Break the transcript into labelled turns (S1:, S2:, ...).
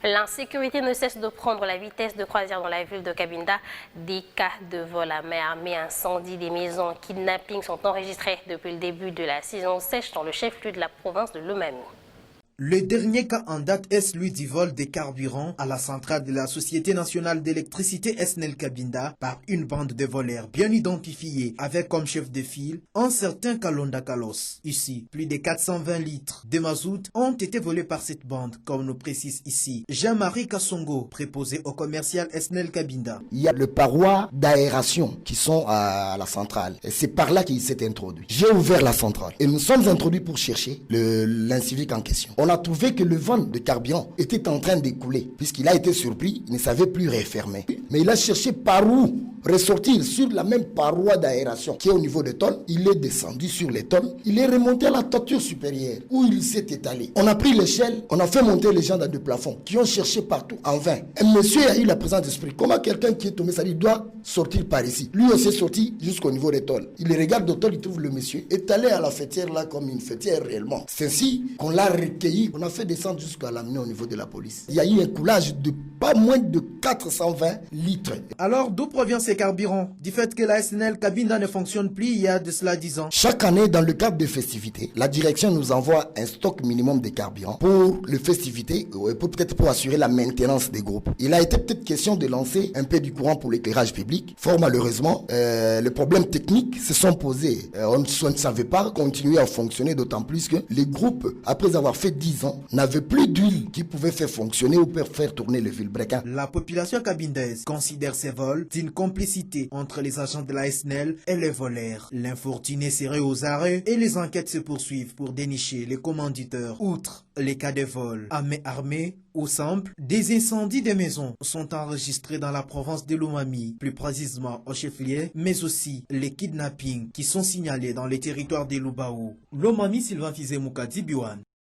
S1: L'insécurité ne cesse de prendre la vitesse de croisière dans la ville de Cabinda. Des cas de vol à main armée, incendie des maisons, kidnapping sont enregistrés depuis le début de la saison sèche dans le chef-lieu de la province de Lomami.
S2: Le dernier cas en date est celui du vol des carburants à la centrale de la Société nationale d'électricité SNEL Cabinda par une bande de voleurs bien identifiés avec comme chef de file un certain Kalonda Kalos. Ici, plus de 420 litres de mazout ont été volés par cette bande, comme nous précise ici Jean-Marie Kassongo, préposé au commercial SNEL Cabinda.
S3: Il y a les parois d'aération qui sont à la centrale. Et c'est par là qu'il s'est introduit. J'ai ouvert la centrale et nous sommes introduits pour chercher l'incivique en question. On a trouvé que le vent de carburant était en train d'écouler. Puisqu'il a été surpris, il ne savait plus refermer. Mais il a cherché par où ressortir sur la même paroi d'aération qui est au niveau des tôles. Il est descendu sur les tôles. Il est remonté à la toiture supérieure où il s'est étalé. On a pris l'échelle, on a fait monter les gens dans le plafond qui ont cherché partout en vain. Un monsieur a eu la présence d'esprit. Comment quelqu'un qui est tombé, ça dit, doit sortir par ici. Lui aussi est sorti jusqu'au niveau des tôles. Il regarde au tôle, il trouve le monsieur étalé à la fêtière là comme une fêtière réellement. C'est ainsi qu'on l'a recueilli. On a fait descendre jusqu'à l'amener au niveau de la police. Il y a eu un coulage de pas moins de 420 litres.
S2: Alors d'où provient ces carburants? Du fait que la SNEL Cabinda ne fonctionne plus il y a de cela 10 ans.
S3: Chaque année, dans le cadre des festivités, la direction nous envoie un stock minimum de carburant pour les festivités, peut-être pour assurer la maintenance des groupes. Il a été peut-être question de lancer un peu du courant pour l'éclairage public. Fort malheureusement, les problèmes techniques se sont posés. On ne savait pas continuer à fonctionner, d'autant plus que les groupes, après avoir fait 10 ans, n'avaient plus d'huile qui pouvait faire fonctionner ou faire tourner le vilebrequin.
S2: La population cabindaise considère ces vols d'une complicité entre les agents de la SNEL et les voleurs. L'infortuné serait aux arrêts et les enquêtes se poursuivent pour dénicher les commanditeurs. Outre les cas de vol à main armée ou simple, des incendies de maisons sont enregistrés dans la province de Lomami, plus précisément au chef-lieu, mais aussi les kidnappings qui sont signalés dans les territoires de Lubaou. Lomami, Sylvain Fizemouka, Dibiwan.